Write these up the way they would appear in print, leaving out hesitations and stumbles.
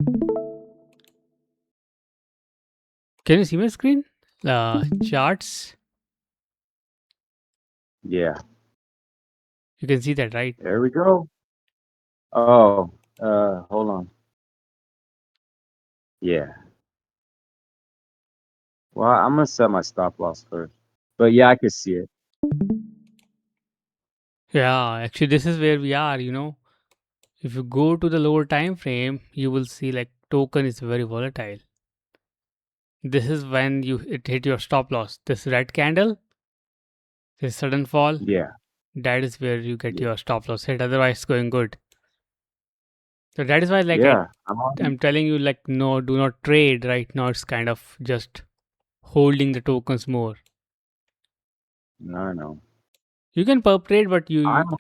Can you see my screen? Charts. Yeah. You can see that, right? There we go. Oh, hold on. Yeah. Well, I'm gonna set my stop loss first. But yeah, I can see it. Yeah, actually, this is where we are. If you go to the lower time frame, you will see like token is very volatile. This is when it hit your stop loss. This red candle, this sudden fall, Yeah. that is where you get Yeah. your stop loss hit. Otherwise, it's going good. So that is why, like Yeah. I'm on. I'm telling you, like no, do not trade right now. It's kind of just holding the tokens more. I know. You can perp trade, but I'm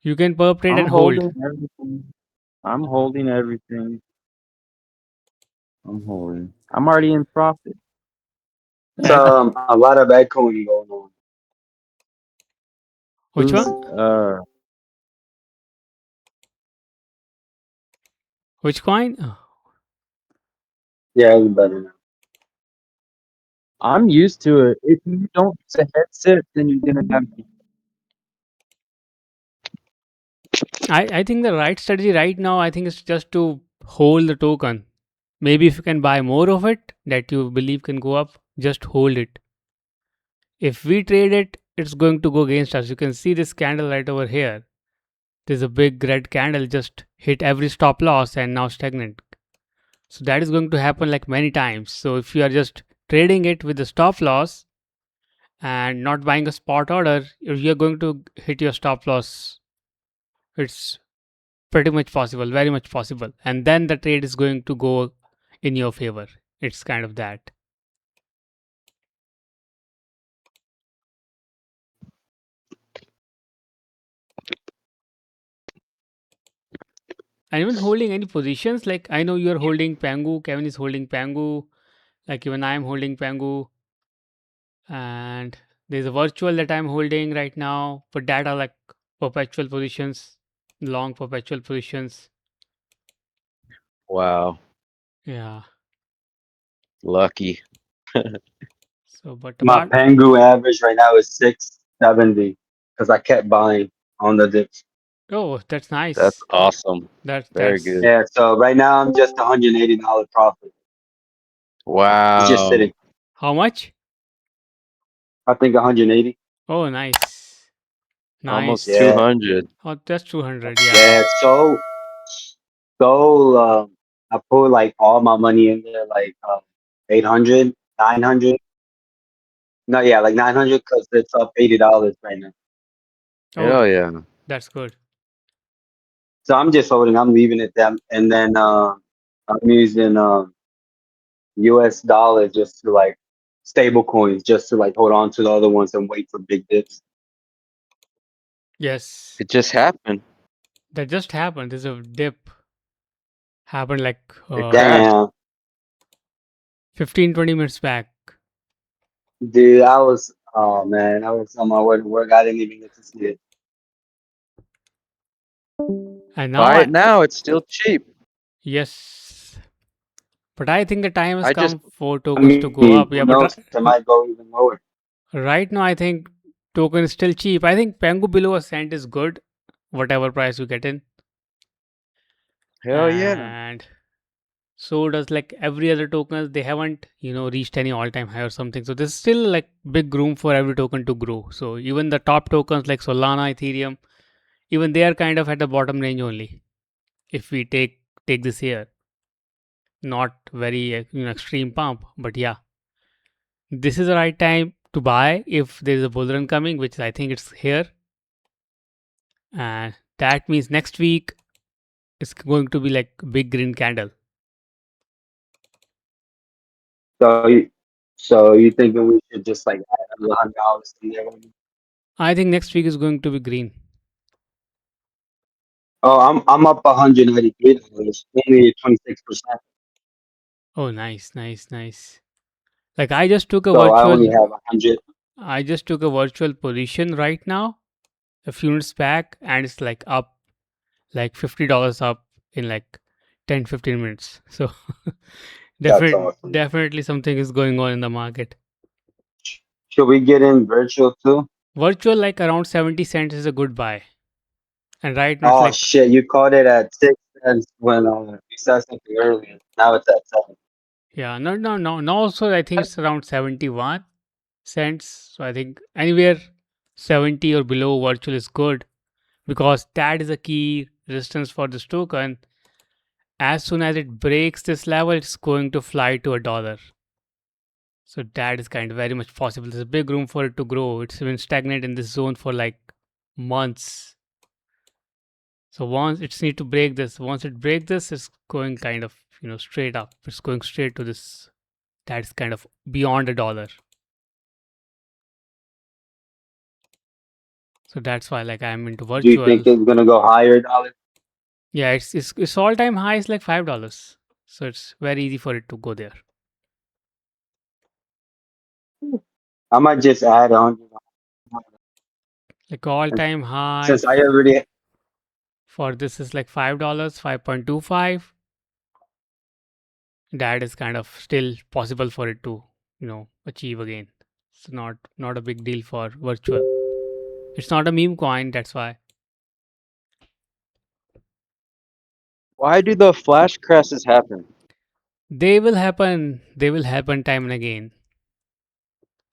you can perp trade I'm and hold. holding everything. I'm holding everything. I'm holding. I'm already in profit. It's And a lot of echoing going on. which Who's one? Which coin? Yeah, it's better now. I'm used to it. If you don't use a headset, then you're gonna have I think the right strategy right now, I think, is just to hold the token. Maybe if you can buy more of it that you believe can go up, just hold it. If we trade it, it's going to go against us. You can see this candle right over here. There's a big red candle just hit every stop loss and now stagnant. So that is going to happen like many times. So if you are just trading it with the stop loss and not buying a spot order, you're going to hit your stop loss. It's pretty much possible, very much possible. And then the trade is going to go in your favor. It's kind of that. And even holding any positions, like I know you're holding Pangu, Kevin is holding Pangu, like even I'm holding Pangu, and there's a virtual that I'm holding right now, but that are like perpetual positions, long perpetual positions. Wow, Yeah. lucky. So, but My apart, Pengu average right now is 670 because I kept buying on the dips. oh, that's That's nice. awesome. Very That's good. Yeah, so right now I'm just $180 profit. It's just Wow, sitting. how much? I think 180. Oh, nice, almost nice. Yeah, 200. Oh, that's 200. Yeah. yeah. So I put like all my money in there, like 800, 900. No, yeah, like 900 because it's up $80 right now. Oh, Hell yeah. that's good. So I'm just holding. I'm leaving it them, and then I'm using US dollar just to like stable coins, just to like hold on to the other ones and wait for big dips. Yes, It just happened. that just happened. There's a dip happened like It uh, crashed. Damn, 15, 20 minutes back. dude, I was oh man, I was on my way to work. I didn't even get to see it. And now Buy it now. It's still cheap. yes, but I think the time has I just come for I tokens to mean, go up. who Yeah, but knows? It might go even lower. right now I think token is still cheap. I think Pengu below a cent is good, whatever price you get in. hell yeah. And so does like every other tokens. They haven't, reached any all-time high or something. So there's still like big room for every token to grow. So even the top tokens like Solana, Ethereum, even they are kind of at the bottom range only. If we take this year, not very extreme pump, but yeah, this is the right time to buy if there is a bull run coming, which I think it's here, and that means next week it's going to be like big green candle. So, so you thinking we should just like add $100 in there? I think next week is going to be green. Oh, I'm up $193, only 26%. Oh, nice, nice, nice. Like I just took a So I virtual, only have 100. I just took a virtual position right now, a few minutes back, and it's like up like $50 up in like 10-15 minutes. So That's awesome. definitely something is going on in the market. Should we get in virtual too? Virtual like around 70 cents is a good buy. And right now it's Oh like, shit! You caught it at 6 cents when you said something earlier. Now it's at 7. yeah, no. Also, I think it's around 71 cents. So I think anywhere 70 or below virtual is good because that is a key resistance for this token. As soon as it breaks this level, it's going to fly to $1. So that is kind of very much possible. There's a big room for it to grow. It's been stagnant in this zone for like months. So once it's need to break this, once it break this, it's going kind of straight up. It's going straight to this. That's kind of beyond $1. So that's why like I'm into Do you think virtual. it's gonna go higher, dollar? Yeah, it's all time high is like $5. So it's very easy for it to go there. I might just add 100 Like all time high since I already. for this is like $5, 5.25. That is kind of still possible for it to achieve again. It's not a big deal for virtual. It's not a meme coin, that's why. Why do the flash crashes happen? They will happen time and again.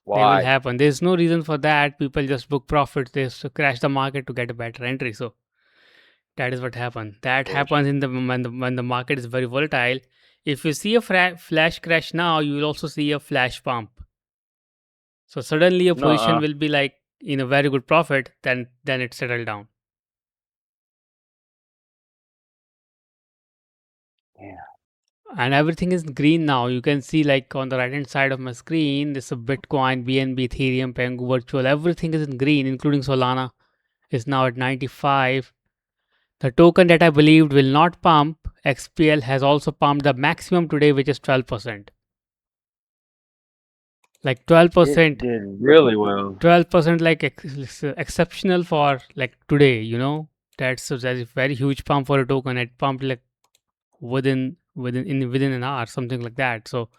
They will Why? happen. There's no reason for that. People just book profits. They just crash the market to get a better entry. So that is what happened. That Bullshit. happens in the when the market is very volatile. If you see a flash crash now, you will also see a flash pump. So suddenly your position Nuh-uh. will be like in a very good profit. Then it settled down. Yeah. And everything is green now. You can see like on the right hand side of my screen, this is Bitcoin, BNB, Ethereum, Pengu, Virtual. Everything is in green, including Solana. Is now at 95. The token that I believed will not pump, XPL, has also pumped the maximum today, which is 12%. Like It 12%, did really well. 12% like exceptional for like today. That's a very huge pump for a token. It pumped like within an hour, something like that. So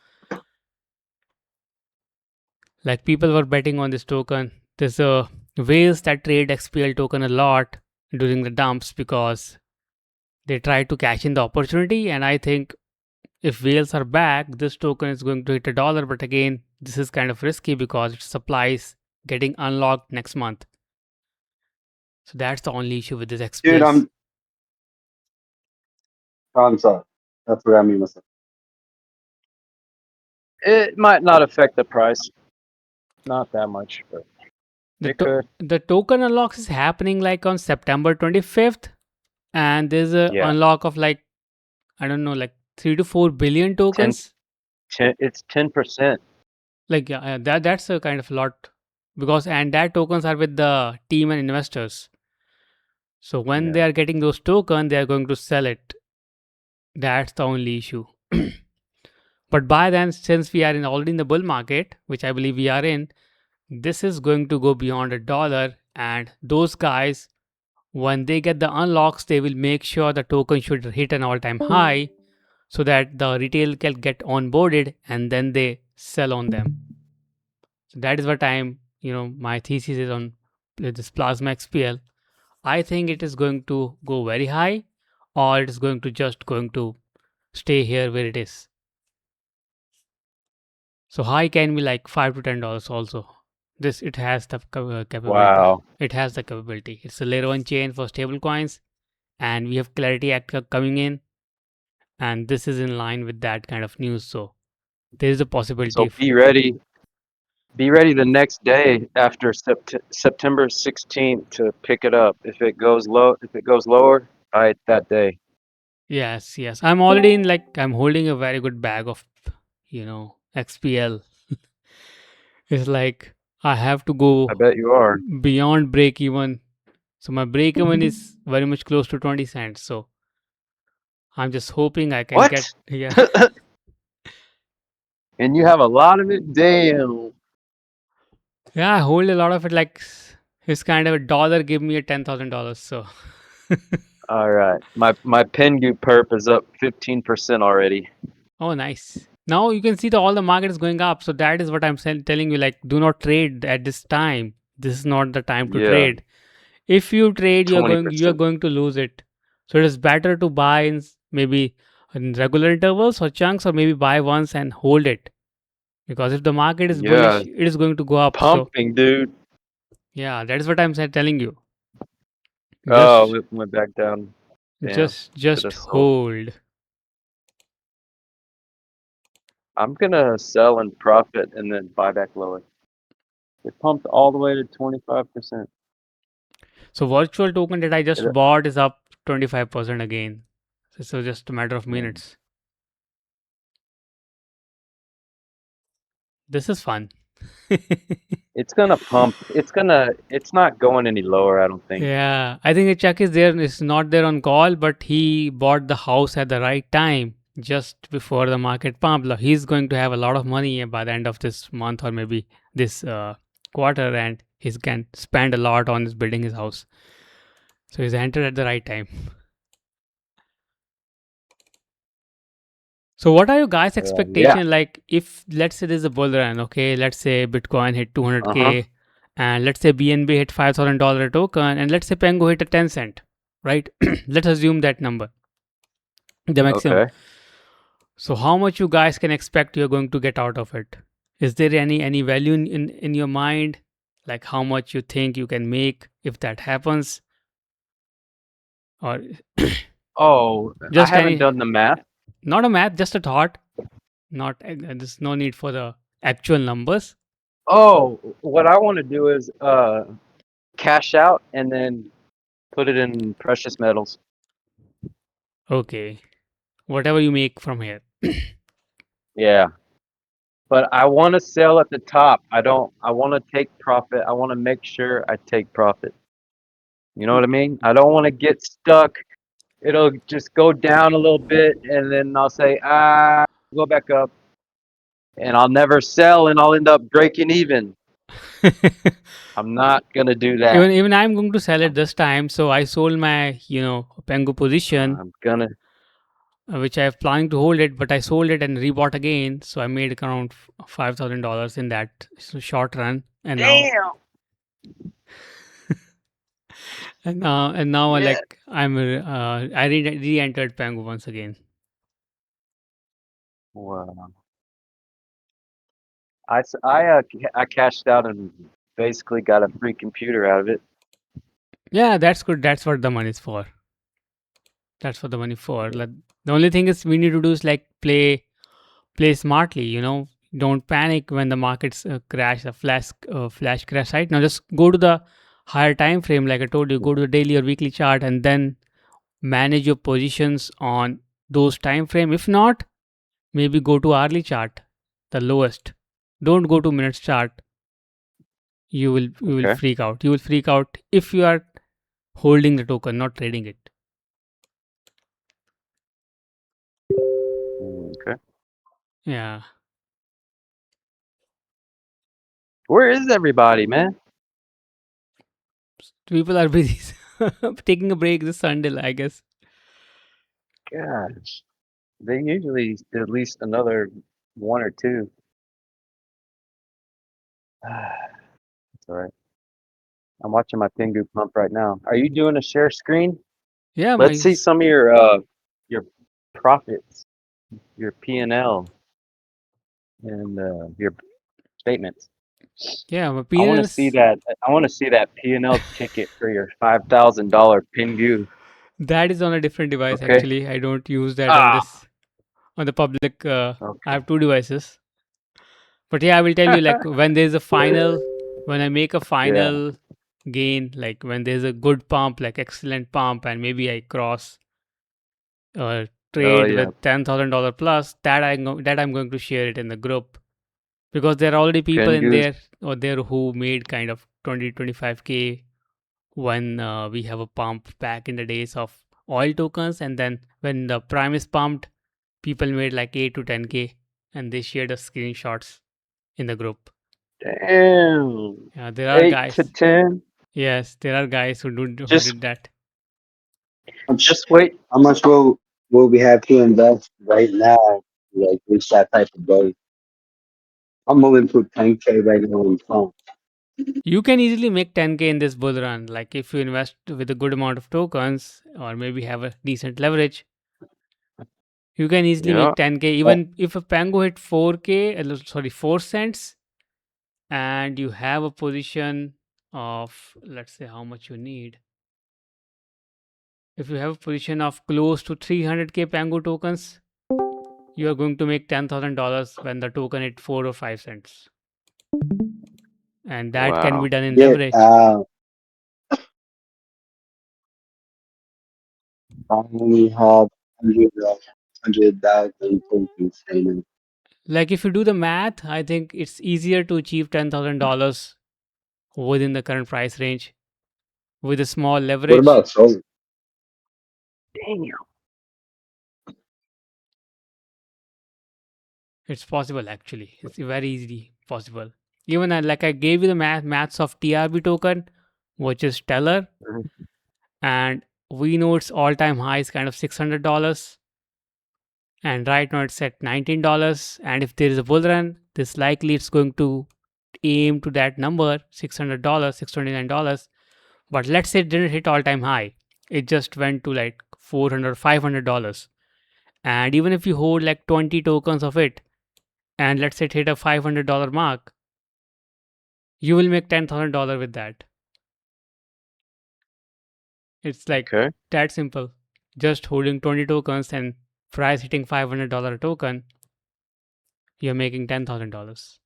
like people were betting on this token. There's whales that trade XPL token a lot during the dumps because they try to cash in the opportunity. And I think if whales are back, this token is going to hit $1. But again, this is kind of risky because its supply is getting unlocked next month. So that's the only issue with this Dude, XPLs. I'm sorry. That's what I mean myself. It might not affect the price. Not that much, but The it could. the token unlocks is happening like on September 25th, and there's a Yeah. unlock of like I don't know, like 3 to 4 billion 10, tokens. 10 it's 10%. Like yeah, that's a kind of lot because and that tokens are with the team and investors. So when Yeah. they are getting those tokens, they are going to sell it. That's the only issue. But by then, since we are already in the bull market, which I believe we are in, this is going to go beyond $1. And those guys, when they get the unlocks, they will make sure the token should hit an all-time high so that the retail can get onboarded and then they sell on them. So that is what my thesis is on this Plasma XPL. I think it is going to go very high or it is going to stay here where it is. So high can be like $5 to $10 also. This it has the capability. Wow. It has the capability. It's a layer one chain for stable coins, and we have Clarity Act coming in, and this is in line with that kind of news. So there is a possibility. So be ready. Be ready the next day after September 16th to pick it up. If it goes lower, buy it that day. Yes. I'm already in like I'm holding a very good bag of XPL. It's like I have to I go bet you are. beyond break even. So my break even is very much close to 20 cents. So I'm just hoping I can get What? yeah. And you have a lot of it? Damn. Yeah, I hold a lot of it like it's kind of a dollar give me a $10,000. So All right. My Pengu perp is up 15% already. Oh, nice. Now you can see all the market is going up. So that is what I'm telling you. Like, do not trade at this time. This is not the time to Yeah, trade. If you trade, you are 20%. going to lose it. So it is better to buy in maybe in regular intervals or chunks, or maybe buy once and hold it. Because if the market is Yeah, bullish, it is going to go up. So pumping, dude. yeah, that is what I'm telling you. Oh, Just it went back down. Damn. Should just have sold. hold. I'm gonna sell and profit and then buy back lower. It pumped all the way to 25%. So virtual token that I It, just bought is up 25% again. So just a matter of yeah. minutes. This is fun. It's gonna pump. It's not going any lower, I don't think. Yeah, I think Chuck is there. Is not there on call, but he bought the house at the right time, just before the market pump. He's going to have a lot of money by the end of this month or maybe this quarter, and he's can spend a lot on his building his house. So he's entered at the right time. So what are your guys' Yeah. expectation? Like, if let's say there's a bull run, okay, let's say Bitcoin hit Uh-huh. 200K, and let's say BNB hit $5,000 token, and let's say Pengo hit a 10 cent, right? Let's assume that number, the maximum. Okay. So how much you guys can expect you're going to get out of it? Is there any value in your mind? Like how much you think you can make if that happens, or Oh, I just haven't any, done the math. not a math, just a thought. Not there's no need for the actual numbers. Oh, what I want to do is cash out and then put it in precious metals. Okay, whatever you make from here. Yeah. But I want to sell at the top. I want to take profit. I want to make sure I take profit. You know what I mean? I don't want to get stuck. It'll just go down a little bit and then I'll say, go back up and I'll never sell and I'll end up breaking even. I'm not going to do that. Even I'm going to sell it this time. So I sold my Pengu position, I'm going to. which I have planning to hold it, but I sold it and rebought again. So I made around $5,000 in that short run, and now Damn. and now Yeah. I re-entered Pengu once again. Wow. I cashed out and basically got a free computer out of it. Yeah, that's good. That's what the money is for. That's what the money for. Like, the only thing is we need to do is like play smartly. Don't panic when the markets crash, a flash crash. Right now, just go to the higher time frame. Like I told you, go to the daily or weekly chart, and then manage your positions on those time frame. If not, maybe go to hourly chart, the lowest. Don't go to minutes chart. You will Okay. freak out. You will freak out if you are holding the token, not trading it. Okay. Yeah. Where is everybody, man? People are busy taking a break this Sunday, I guess. Gosh, they usually at least another one or two. It's all right. I'm watching my Pingu pump right now. Are you doing a share screen? Yeah, Let's see some of your profits, your P&L, and your statements. my I want to see peers. that. I want to see that P&L ticket for your $5,000 Pingu. That is on a different device Okay. actually. I don't use that on Ah. this on the public. I Okay. have two devices. But yeah, I will tell you, like, when there's a final, when I make a Yeah. final gain, like when there's a good pump, like excellent pump, and maybe I cross Oh trade yeah. with $10,000 plus, that I'm going to share it in the group, because there are already people in Pingu's. there who made kind of 20-25K when we have a pump back in the days of oil tokens, and then when the prime is pumped, people made like 8 to 10K, and they shared the screenshots in the group. Damn. Yeah, there are 8 to guys. 10. Yes, there are guys who Just did that. much Just wait. how much will we have to invest right now to like reach that type of goal? I'm willing to put 10K right now on the phone. You can easily make 10k in this bull run. Like if you invest with a good amount of tokens or maybe have a decent leverage, you can easily Yeah. make 10k. But Even if a Pango hit 4k, sorry, 4 cents, and you have a position of, let's say, how much you need. If you have a position of close to 300k Pango tokens, you are going to make $10,000 when the token hit 4 or 5 cents. And that can be Wow. done in yeah, leverage. I only have 100,000 tokens right now. Like if you do the math, I think it's easier to achieve $10,000 within the current price range with a small What leverage. about solar? Damn. It's possible actually. It's very easily possible. Even like I gave you the maths of TRB token, which is stellar, Mhm. and we know its all-time high is kind of $600, and right now it's at $19. And if there is a bull run, this likely it's going to aim to that number, $600, $629. But let's say it didn't hit all-time high. It just went to like $400, $500. And even if you hold like 20 tokens of it, and let's say it hit a $500 mark, you will make $10,000 with that. It's like Okay. that simple. Just holding 20 tokens and price hitting $500 a token, you're making $10,000.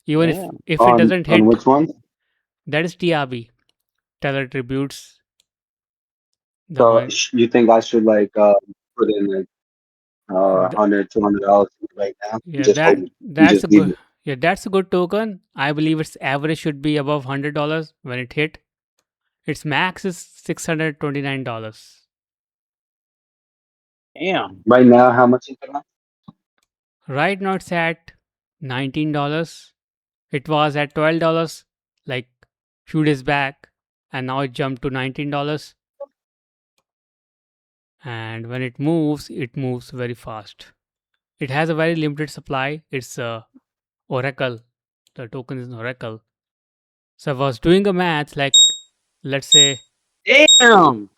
Even if Damn. if it On doesn't on hit, which one? that is TRB, teller tributes, the So one. you think I should like put in like th- 100, $200 right now and yeah, just that hold it and that's just a leave good. it? Yeah, that's a good token. I believe its average should be above $100 when it hit. Its max is $629. Damn. Right now, how much is it on? Right now it's at $19. It was at $12 like few days back, and now it jumped to $19. And when it moves very fast. It has a very limited supply. It's a oracle. The token is an oracle. So I was doing a math, like let's say, Damn.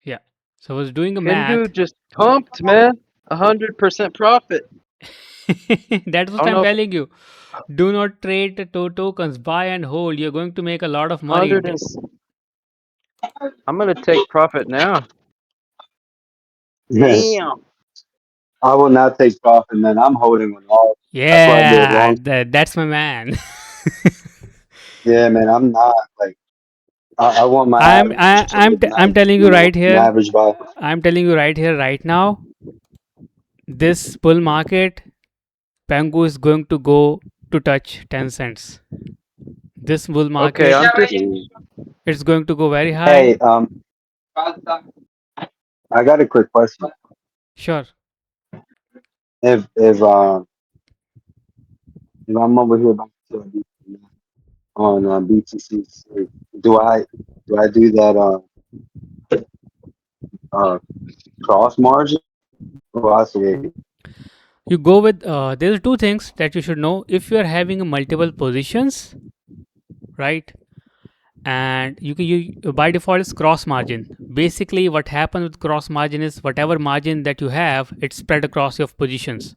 yeah. So I was doing a Kendu math. just pumped, man. 100% profit. That's I what don't I'm know if telling you. Do not trade the tokens. Buy and hold. You're going to make a lot of money. 100 and I'm gonna take profit now. Yes. Damn. I will not take profit, man. I'm holding on all. That's why I did Yeah, long. that's my man. Yeah, man. I'm not like I want my I'm average I, to I'm look t- I'm nice, telling you you know, right an here. average buy. I'm telling you right here, right now. This bull market, Pangu is going to go to touch 10 cents. This bull Okay, market, I'm just Mm. it's going to go very high. Hey, I got a quick question. Sure. If I'm over here about to on BTC, do I do I do that uh cross margin or oscillator? You go with, there's two things that you should know. If you are having multiple positions, right? And you by default is cross margin. Basically, what happens with cross margin is whatever margin that you have, it's spread across your positions.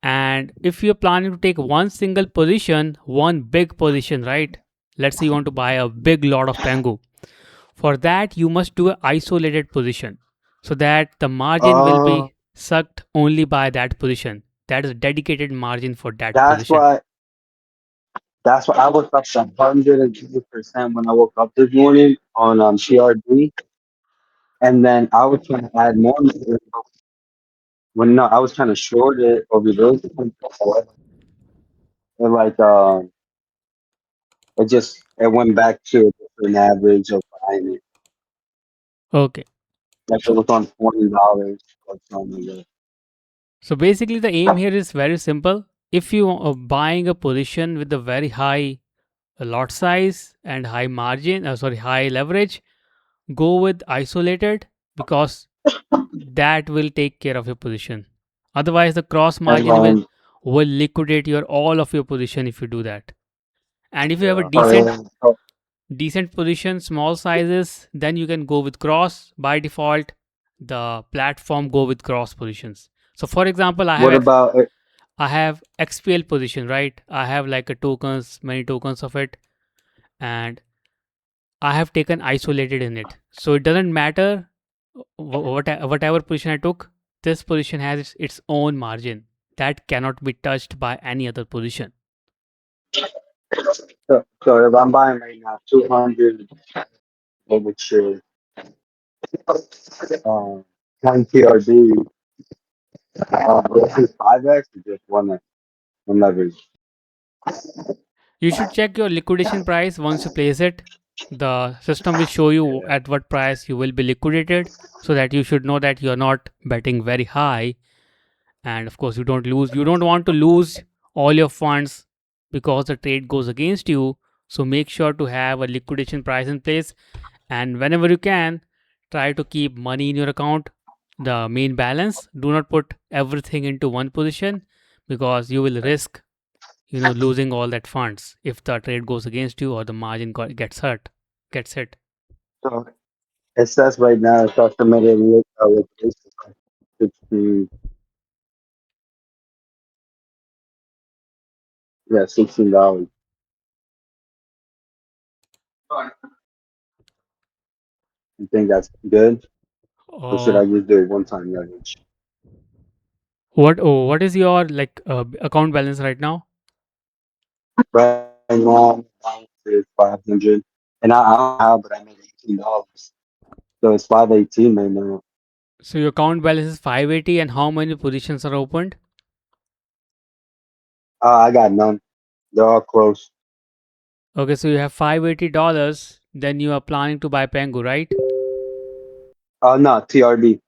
And if you're planning to take one single position, one big position, right? Let's say you want to buy a big lot of Pangu. For that, you must do an isolated position so that the margin will Uh, be sucked only by that position. That is a dedicated margin for that that's position. why that's why I was up to 120% when I woke up this morning on CRD, and then I was trying to add more. When no, I was trying to short it or reverse it, and like it went back to an average of buying it. Okay. Like it So, was on $20 or something like that. so basically, the aim here is very simple. If you are buying a position with a very high a lot size and high margin, high leverage, go with isolated because that will take care of your position. Otherwise, the cross And margin will liquidate your all of your position if you do that. And if you have a Yeah. decent position, small sizes, then you can go with cross. By default, the platform go with cross positions. So for example, what about I have XPL position, right? I have like a tokens, many tokens of it, and I have taken isolated in it. So it doesn't matter whatever position I took, this position has its own margin that cannot be touched by any other position. so if I'm buying right now 200 over shares, um, 10 TRD, this is 5x or just one leverage? You should check your liquidation price once you place it. The system will show you Yeah. at what price you will be liquidated so that you should know that you are not betting very high, and of course you don't want to lose all your funds because the trade goes against you. So make sure to have a liquidation price in place, and whenever you can, try to keep money in your account, the main balance. Do not put everything into one position because you will risk losing all that funds if the trade goes against you or the margin gets hit. So it says right now it's estimated liquidation price 16, yeah, $16. You think that's good? Or should uh, I just do it one time leverage? what is your account balance right now? Right now, balance is 500, and I don't have, but I made $18, so it's 518 right now. So your account balance is 580, and how many positions are opened? I got none. They're all close. Okay, so you have $580, then you are planning to buy Pengu, right? No, TRD.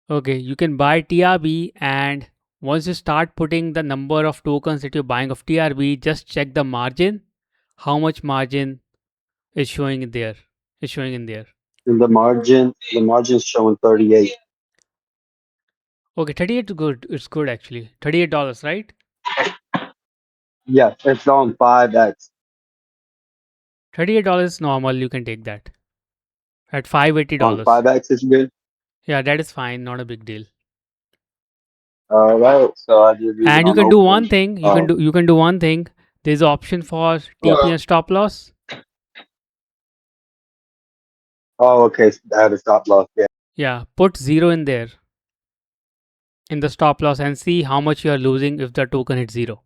Okay, you can buy TRB, and once you start putting the number of tokens that you're buying of TRB, just check the margin. How much margin is showing in there? Is showing in there. And the margin's showing 38. Okay, 38 is good. It's good actually. $38, right? Yeah, it's on 5x. $38 normal. You can take that at On $580. 5x is good. Yeah, that is fine. Not a big deal. All right, so I just leave it And you on can do one open. thing. Um, You can do one thing. There's an option for TP uh, and stop loss. oh, okay, so I have a stop loss. Yeah, Yeah, put zero in there in the stop loss and see how much you are losing if the token hits zero.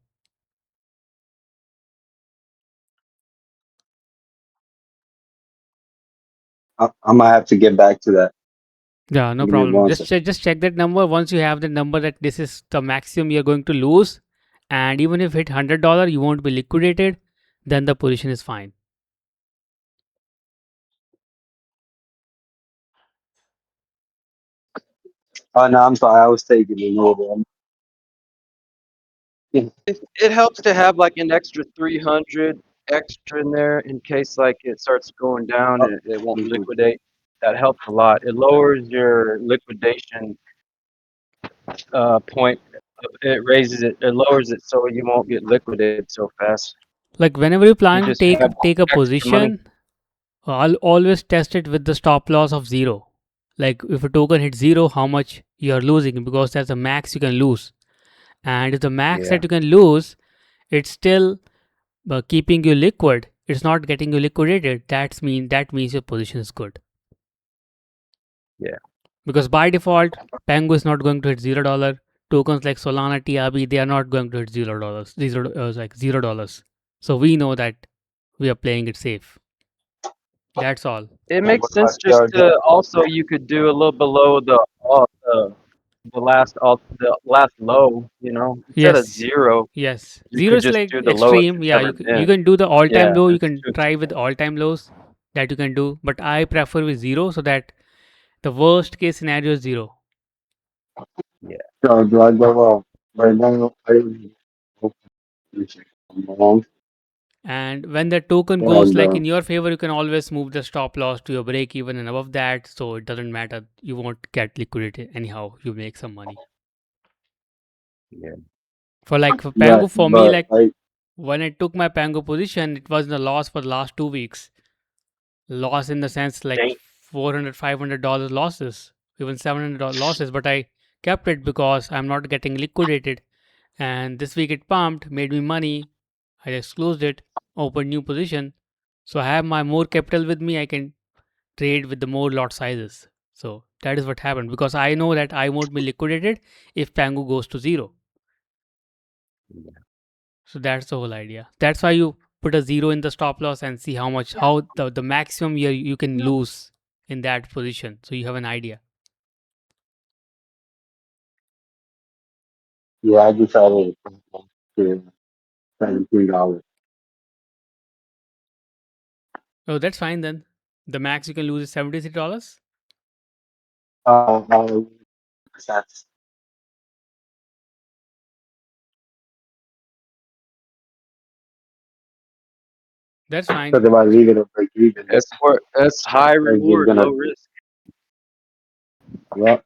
I might have to get back to that. Yeah, no Give me problem. one second. Just check that number. Once you have the number that this is the maximum you're going to lose, and even if it $100, you won't be liquidated. Then the position is fine. Oh no, I'm sorry. I was taking it over. It helps to have like an extra 300 extra in there in case like it starts going down Oh, and it won't mhm. liquidate. That helps a lot. It lowers your liquidation point. It raises it. It lowers it so you won't get liquidated so fast. Like whenever you're You planning to just have take a extra money. position, I'll always test it with the stop loss of zero. Like if a token hits zero, how much you're losing because that's the max you can lose. And if the max Yeah, that you can lose, it's still keeping you liquid. It's not getting you liquidated. That means your position is good. yeah. Because by default, Pango is not going to hit $0. Tokens like Solana, TRB, they are not going to hit $0. $0. So we know that we are playing it safe. That's all. It And makes what sense about just TRD? to also you could do a little below the last low. Instead of Yes, zero, yes. you Zero could is just like do the lowest extreme. it's Yeah, ever you been. can do the all time Yeah, low. You that's can too try with extreme. all time lows that you can do. But I prefer with zero so that the worst case scenario is zero. Yeah. So do I go right now? I'm long. And when the token goes And like in your favor, you can always move the stop loss to your break even and above that. So it doesn't matter. You won't get liquidity anyhow. You make some money. Yeah. For right, Pango, for me, but like like when I took my Pango position, it was in a loss for the last 2 weeks. Loss in the sense like Dang. 400, $500 losses, even $700 losses. But I kept it because I'm not getting liquidated. And this week it pumped, made me money. I just closed it, opened new position. So I have my more capital with me. I can trade with the more lot sizes. So that is what happened because I know that I won't be liquidated if Pangu goes to zero. So that's the whole idea. That's why you put a zero in the stop loss and see how the maximum you can lose in that position. So you have an idea. yeah, I decided to $73. Oh, that's fine then. The max you can lose is $73. Uh, that's That's fine. because if I leave it at break even, That's high it's just reward, gonna. low risk. Yep.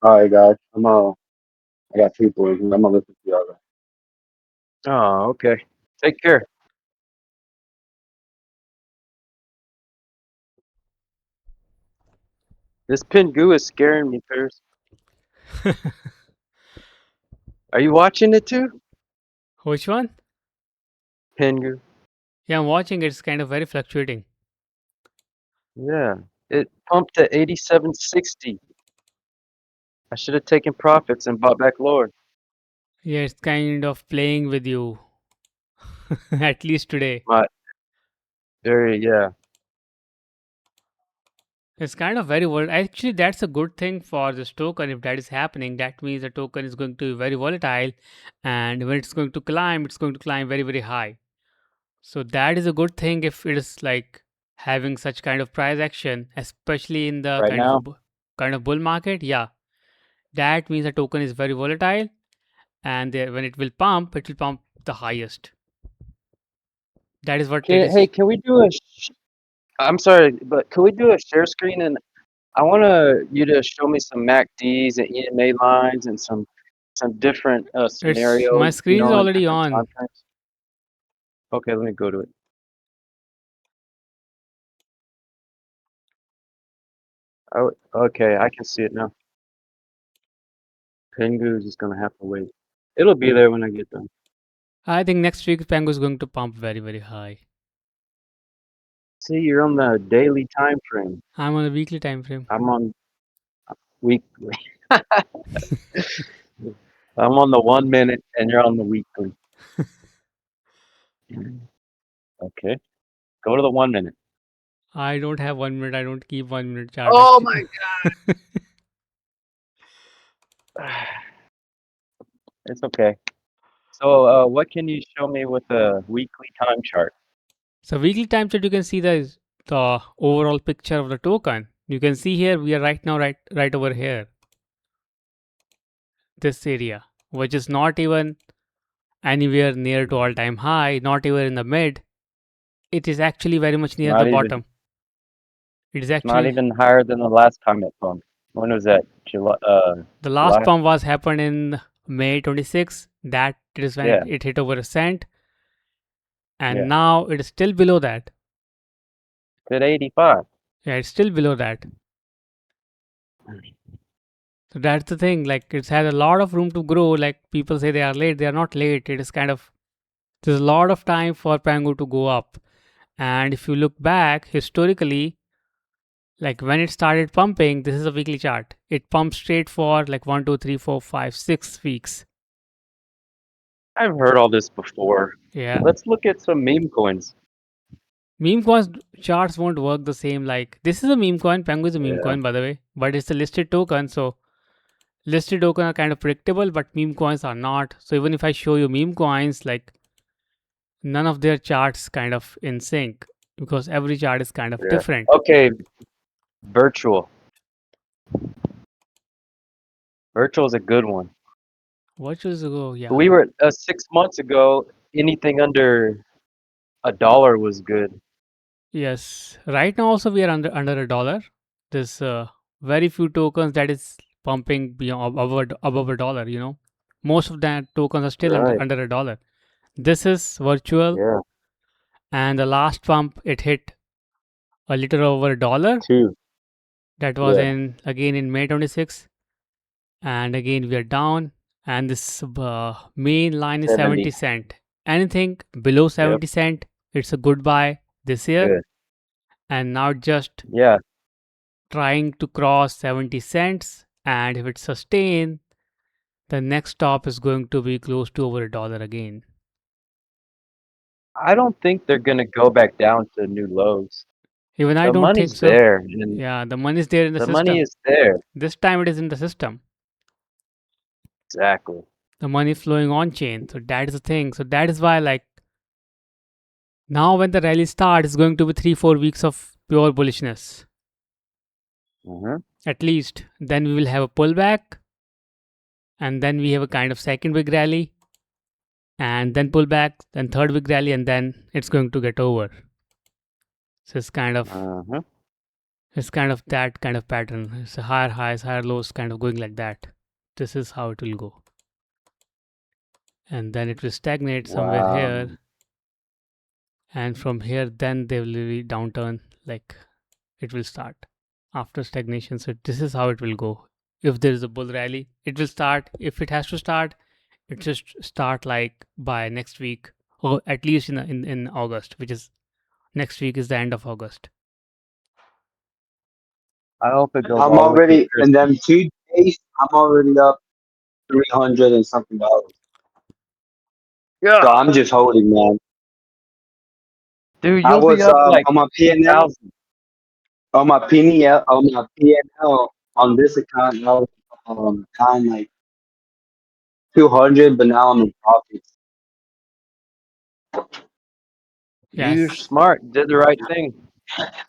All right, guys. I got people. I'm gonna listen to y'all. Oh, okay. Take care. This Pingu is scaring me, Paris. Are you watching it too? Which one? Pingu. Yeah, I'm watching. It's kind of very fluctuating. Yeah. It pumped to 87.60. I should have taken profits and bought back lower. Yeah, it's kind of playing with you, at least today. My very yeah. It's kind of very volatile. Actually, that's a good thing for this token. If that is happening, that means the token is going to be very volatile. And when it's going to climb very, very high. So that is a good thing if it is like having such kind of price action, especially in the Right kind of now. kind of bull market. Yeah, that means the token is very volatile, and when it will pump the highest. That is what it Hey, is. can we do I'm sorry, but can we do a share screen and I want you to show me some MACDs and EMA lines and some different It's my scenarios, screen is in already different time on. frames. Okay, let me go to it. Oh, okay, I can see it now. Pengu's is gonna have to wait. It'll be there when I get done. I think next week Pango is going to pump very, very high. See, you're on the daily time frame. I'm on a weekly time frame. I'm on weekly. I'm on the 1 minute and you're on the weekly. Okay, go to the 1 minute. I don't have 1 minute. I don't keep 1 minute chart Oh actually. my God. It's okay. So, what can you show me with a weekly time chart? So weekly time chart, you can see the overall picture of the token. You can see here we are right now right over here, this area, which is not even anywhere near to all time high, not even in the mid. It is actually very much near the Not even bottom. It is not actually even higher than the last time it pumped. When was that? July. the last July. pump was happened in May 26. That is when Yeah, it hit over a cent, and yeah. now it is still below that. It's at 85. Yeah, it's still below that. So that's the thing. Like it's had a lot of room to grow. Like people say they are late. They are not late. It is kind of there's a lot of time for Pango to go up. And if you look back historically, like when it started pumping, this is a weekly chart. It pumps straight for like 1, 2, 3, 4, 5, 6 weeks. I've heard all this before. Yeah. Let's look at some meme coins. Meme coins charts won't work the same. Like this is a meme coin. Pango is a meme Yeah. coin, by the way, but it's a listed token. So listed token are kind of predictable, but meme coins are not. So even if I show you meme coins, like none of their charts kind of in sync because every chart is kind of Yeah. different. Okay, virtual. Virtual is a good one. What should go? Yeah. We were 6 months ago. Anything under $1 was good. Yes, right now also we are under a dollar. There's very few tokens that is pumping beyond above a dollar. Most of that tokens are still Right. under a dollar. This is virtual, Yeah. and the last pump it hit a little over a dollar. Two. That was Yeah. in again in May 26, and again we are down. And this main line is 70. 70 cent. Anything below Yep. 70 cent, it's a goodbye this year. Good. And now just Yeah. trying to cross 70 cents, and if it sustains, the next stop is going to be close to over a dollar again. I don't think they're gonna go back down to new lows. Even I The don't think money's so. there, and Yeah, the money is there in the the money system. is there. This time it is in the system. Exactly. The money is flowing on chain. So that is the thing. So that is why, like, now when the rally starts, it's going to be 3 4 weeks of pure bullishness. Hmm. At least then we will have a pullback, and then we have a kind of second big rally, and then pullback, then third big rally, and then it's going to get over. So Hmm. it's kind of that kind of pattern. It's a higher highs, higher lows, kind of going like that. This is how it will go, and then it will stagnate somewhere Wow. here, and from here then there will be downturn. Like, it will start after stagnation. So this is how it will go. If there is a bull rally, it will start. If it has to start, it just start like by next week, or at least in August, which is next week is the end of August. I hope it goes I'm all the way to already in Christmas. them 2 days. I'm already up 300 and something dollars. Yeah. So I'm just holding, man. Dude, I you'll be was up like on my PNL 10,000. on my PNL on this account. I was down like 200, but now I'm in profits. You're Yes. smart. You did the right thing.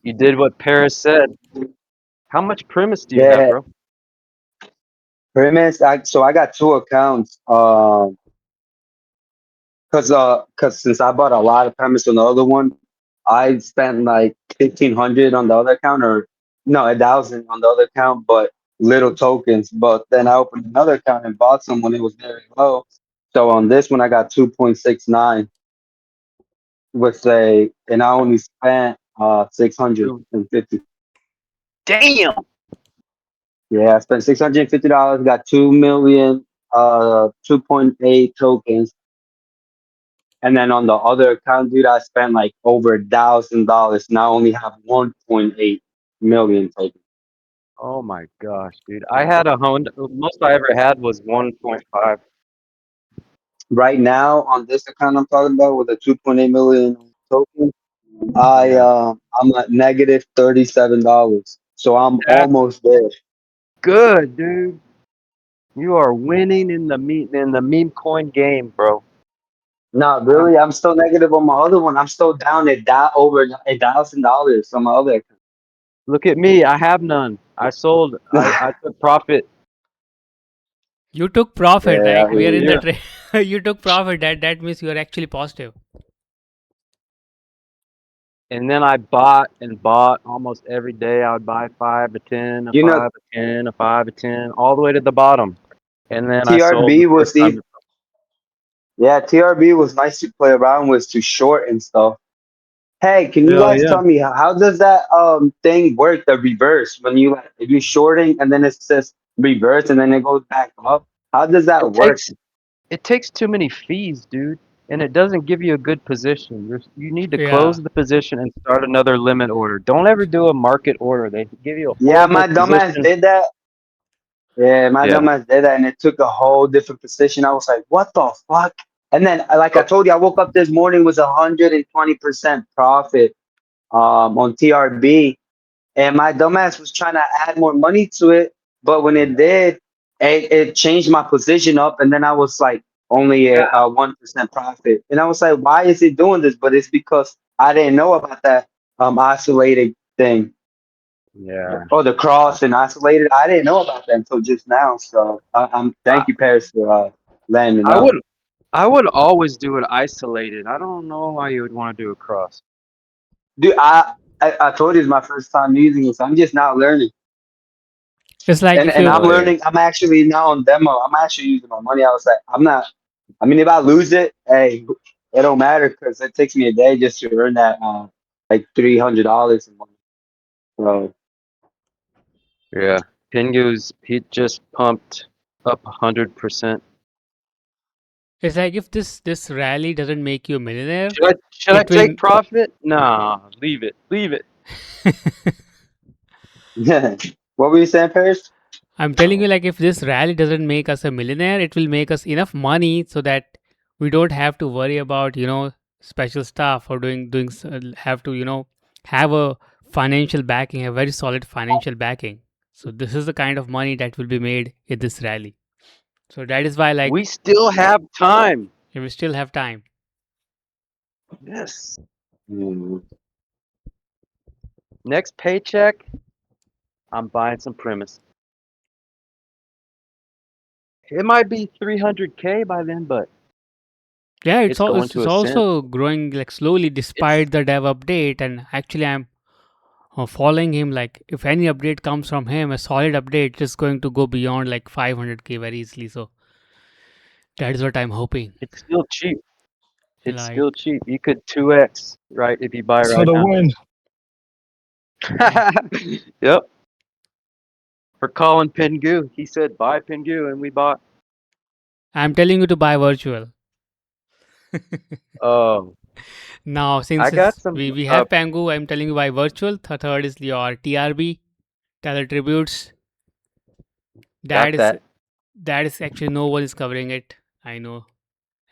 You did what Paris said. How much premise do you have, Yeah, bro? premise. So I got two accounts. Cause since I bought a lot of premise on the other one, I spent like 1,500 on the other account, or no, 1,000 on the other account, but little tokens. But then I opened another account and bought some when it was very low. So on this one, I got 2.69 with and I only spent 2. 650. Damn. Yeah, I spent $650. Got 2 million, 2.8 tokens. And then on the other account, dude, I spent like over $1,000. Now I only have 1.8 million tokens. Oh my gosh, dude. I had a Honda. Most I ever had was 1.5. Right now on this account I'm talking about with a 2.8 million token, Yeah. I'm at negative $37. So I'm That's almost there. good, dude. You are winning in the meme coin game, bro. Not Um, really. I'm still negative on my other one. I'm still down at that over $1,000 on my other Look at me. I have none. I sold. I account. I took profit. You took profit, Yeah, like I we are hear in you. the Yeah. trade. You took profit. That means you are actually positive. And then I bought and bought almost every day. I would buy 5 a 10, a You know, 5 a 10, a 5 a 10, all the way to the bottom. And then I sold the TRB first was time. the yeah, TRB was nice to play around with to short and stuff. Hey, can you Hell guys yeah. tell me how does that thing work, the reverse, when you like if you're shorting and then it says reverse and then it goes back up? How does It that work? takes it takes too many fees, dude, and it doesn't give you a good position. You need to Yeah. close the position and start another limit order. Don't ever do a market order. They give you a Yeah, horrible my dumbass position. did that. Yeah, my Yeah. dumbass did that and it took a whole different position. I was like, what the fuck? And then like I Oh, told you, I woke up this morning with 120% profit on TRB. And my dumbass was trying to add more money to it, but when it did, it changed my position up, and then I was like only yeah. a 1% profit, and I was like, why is it doing this? But it's because I didn't know about that oscillating thing Yeah. or the cross and oscillated. I didn't know about that until just now. So I'm I, thank you, Paris, for letting me I would know. I would always do it isolated. I don't know why you would want to do a cross. Dude, I told you it's my first time using it, so I'm just now learning. It's like if And you I'm Oh yeah. learning. I'm actually now on demo. I'm actually using my money outside. I'm not. I mean, if I lose it, hey, it don't matter because it takes me a day just to earn that like $300 a month. So Yeah. Pingu's he just pumped up 100%. it's like if this rally doesn't make you a millionaire, Should I it will. take profit? Nah, leave it. Leave it. yeah. What were you saying, Paris? I'm telling you, like if this rally doesn't make us a millionaire, it will make us enough money so that we don't have to worry about special stuff or have to have a financial backing, a very solid financial backing. So this is the kind of money that will be made in this rally. So that is why, We like, still have time. we still have time. Yes. Hmm. Next paycheck, I'm buying some premise. It might be 300K by then, but Yeah, it's going to it's a cent. also growing like slowly It's despite the dev update. And actually, I'm following him. Like if any update comes from him, a solid update is going to go beyond like 500k very easily. So that is what I'm hoping. it's still cheap. It's Like, still cheap. You could 2x right if you buy It's for right the now. win. yeah, Yep. For Colin Pingu, he said buy Pingu, and we bought. I'm telling you to buy virtual. Oh, Now, I since got some. we have Pangu, I'm telling you buy virtual. Third is your TRB, Teller Tributes. That Got is that. actually no one is covering it. I know.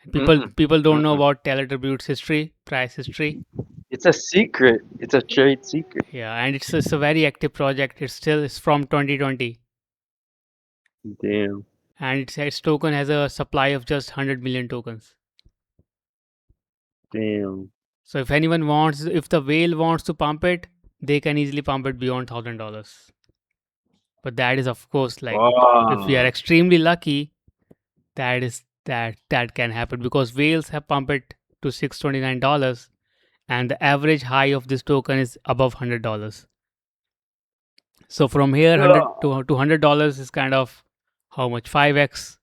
Mm-mm, People don't know mm-mm. about Teller Tributes history, price history. It's a secret. It's a trade secret. Yeah, and it's a very active project. It's from 2020, Damn. and its token has a supply of just 100 million tokens. Damn. So if the whale wants to pump it, they can easily pump it beyond $1,000. But that is of course like if we are Wow. extremely lucky, that can happen because whales have pumped it to $629, and the average high of this token is above $100. So from here, 100 Ugh. to $100 is kind of how much? 5x.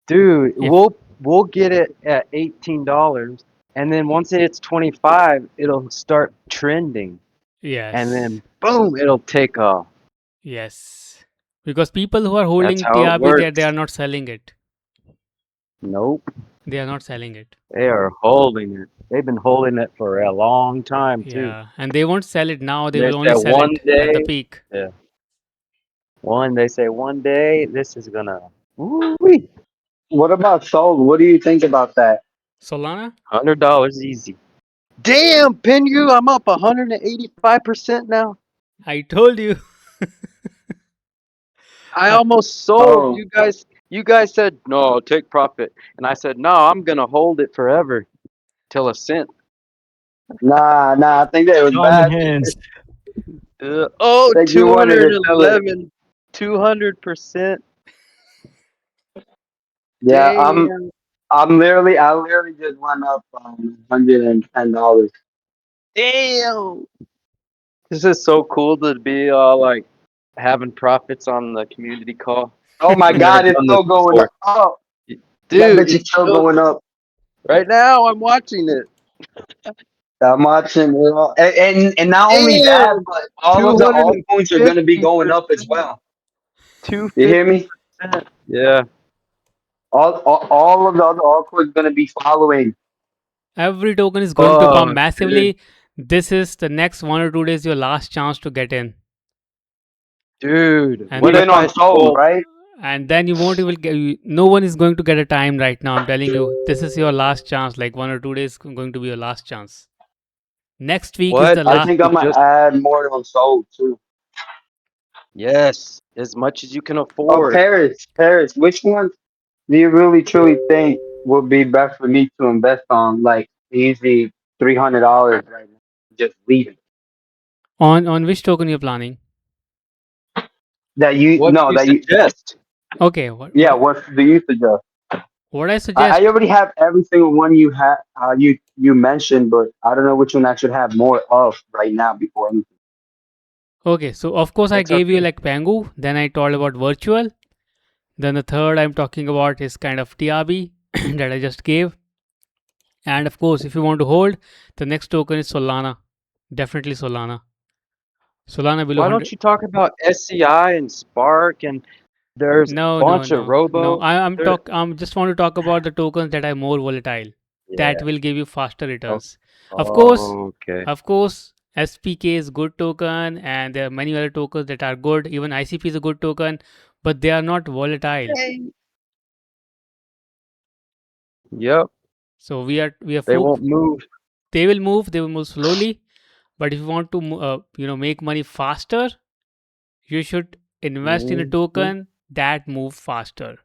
Dude, If we'll get it at $18, and then once it hits 25, it'll start trending, and yes, then boom, it'll take off. yes, because people who are That's holding how it TRB, they works. are not selling it. Nope, They are not selling it. they are holding it. They've been holding it for a long time too. Yeah, and they won't sell it now. They They will only said sell one it at the day, peak. yeah, they say one day this is gonna, woo-wee, What about Soul? What do you think about that? Solana, $100 easy. Damn, Pingu, I'm up 185% now. I told you. I I, almost sold. Oh, You guys said no, take profit, and I said no, I'm gonna hold it forever till a cent. nah. I think that was Diamond bad. hands. Oh, Think you wanted to sell it. 211, 200%. Yeah, Damn, I literally just went up $110. damn. This is so cool to be all like having profits on the community call. Oh my I've never God, it's done this still going before. up. Oh, that Dude, bitch is it's still still going up. right now. I'm watching it. I'm watching, and not only that, Damn, but all of the altcoins are gonna be going up as 250%. well. You hear me? 250%. Yeah. All of the other altcoins gonna be following. every token is going to pump Fuck, dude. massively. This is the next 1 or 2 days your last chance to get in, Dude, and what Even if the on I Soul, sold? right? then you won't even get. No one is going to get a time right now. I'm telling you, this is your last chance. Like 1 or 2 days going to be your last chance. Next week is What the I last. think I'm if gonna just add more on Soul too. yes, as much as you can Oh, afford? Paris. Which one do you really truly think would be best for me to invest on? Like easy $300 right now. Just leave it. On which token you're planning? That you What do no you that you suggest? Okay, yeah. What do you suggest? What I I suggest, already have every single one you had you mentioned, but I don't know which one I should have more of right now before anything. okay, so of course I gave you XRP. like Pangu, then I told about virtual, then the third I'm talking about is kind of TRB that I just gave. And of course, if you want to hold, the next token is Solana. Definitely Solana. Solana below Why 100. don't you talk about SCI and Spark and there's a No, no, bunch of no, no. robo. There, I'm just want to talk about the tokens that are more volatile. That yeah. will give you faster Oh, returns. Of course, okay. of course, SPK is good token, and there are many other tokens that are good. Even ICP is a good token, but they are not volatile. Hey. Yep. So we are They won't move. they will move. They will move slowly. But if you want to make money faster, you should invest in a Mhm. token that moves faster.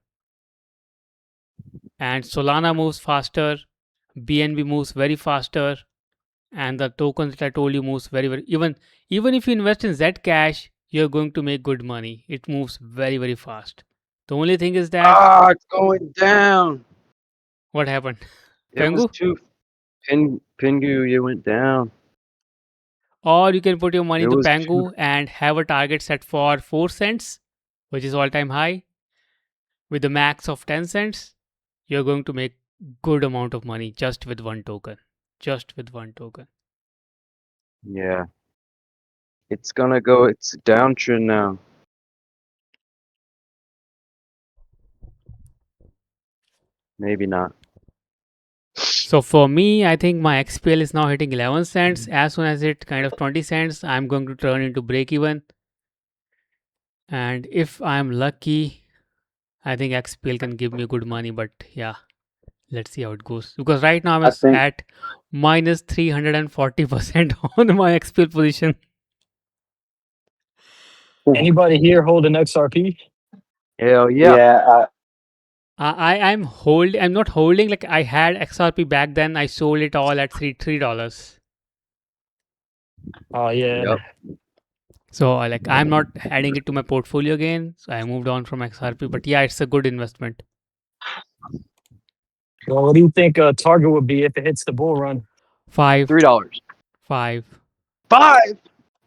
And Solana moves faster, BNB moves very faster, and the tokens that I told you moves very very even if you invest in Zcash, you're going to make good money. It moves very very fast. The only thing is that Ah, it's going down. what happened? It was Pengu? too Pingu. You went down. Or you can put your money It into was too. Pangu and have a target set for 4 cents, which is all time high, with a max of 10 cents. You're going to make good amount of money just with one token. Just with one token. Yeah. It's gonna go. It's a downtrend now. Maybe not. So for me, I think my XPL is now hitting 11 cents. As soon as it kind of 20 cents, I'm going to turn into break even. And if I'm lucky, I think XPL can give me good money. But yeah, let's see how it goes. Because right now I'm I think at minus 340% on my XPL position. Anybody here hold an XRP? Hell yeah. yeah, I'm not holding, like I had XRP back then. I sold it all at $3. Oh yeah. Yep. So like I'm not adding it to my portfolio again. So I moved on from XRP. But yeah, it's a good investment. Well, what do you think target would be if it hits the bull run? Five, $3. five, 5. five,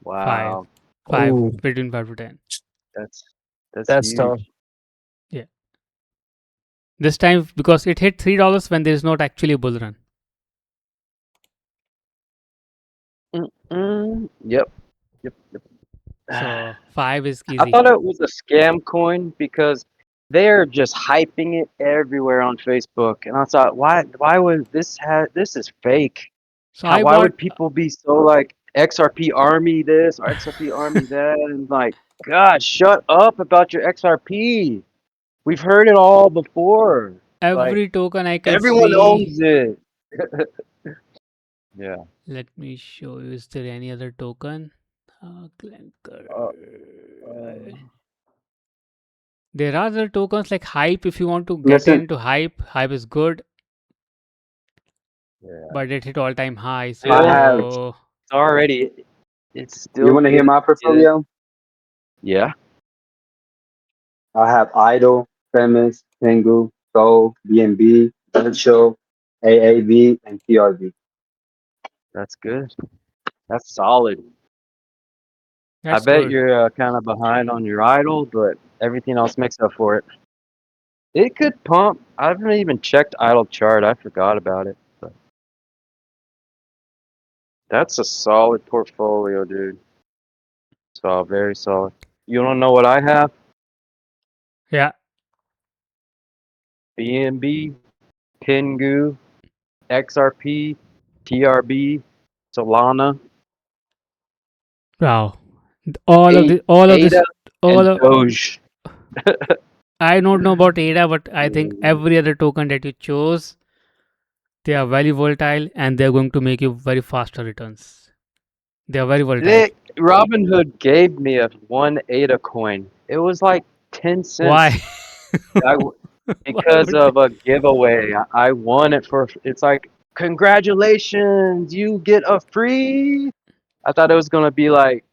Wow. five, Oh, between 5 to 10. That's that's that's tough. huge. Yeah. This time because it hit $3 when there is not actually a bull run. Yep. Yep. Yep. So five is I easy. thought it was a scam coin because they're just hyping it everywhere on Facebook, and I thought, why would this have this is fake? So I Why bought would people be so like XRP Army this or XRP Army that? And like, God, shut up about your XRP. We've heard it all before. Like, every token I can everyone see. owns it. Yeah. Let me show you. Is there any other token? Clanker. Uh, uh, There are other tokens like Hype. If you want to get listen, into Hype, Hype is good, yeah. but it hit all time high. I Still, have. it's So already, it's You still want to hear good. my Get it? portfolio? Yeah. I have Idle, Premise, Pengu, Soul, BNB, Virtual, AAV, and TRV. That's good. That's solid. I that's bet good. you're kind of behind on your idol, but everything else makes up for it. It could pump. I haven't even checked idle chart. I forgot about it. But that's a solid portfolio, dude. So very solid. You don't know what I have? Yeah. BNB, Pingu, XRP, TRB, Solana, Wow. A All of ADA, this, all and of, Doge. I don't know about ADA, but I think Mm. every other token that you chose, they are very volatile and they're going to make you very faster returns. They are very volatile. Robinhood gave me a one ADA coin. It was like 10 cents. Why? I, Why because would they? of a giveaway. I won it for, it's like, congratulations, you get a free. I thought it was going to be like,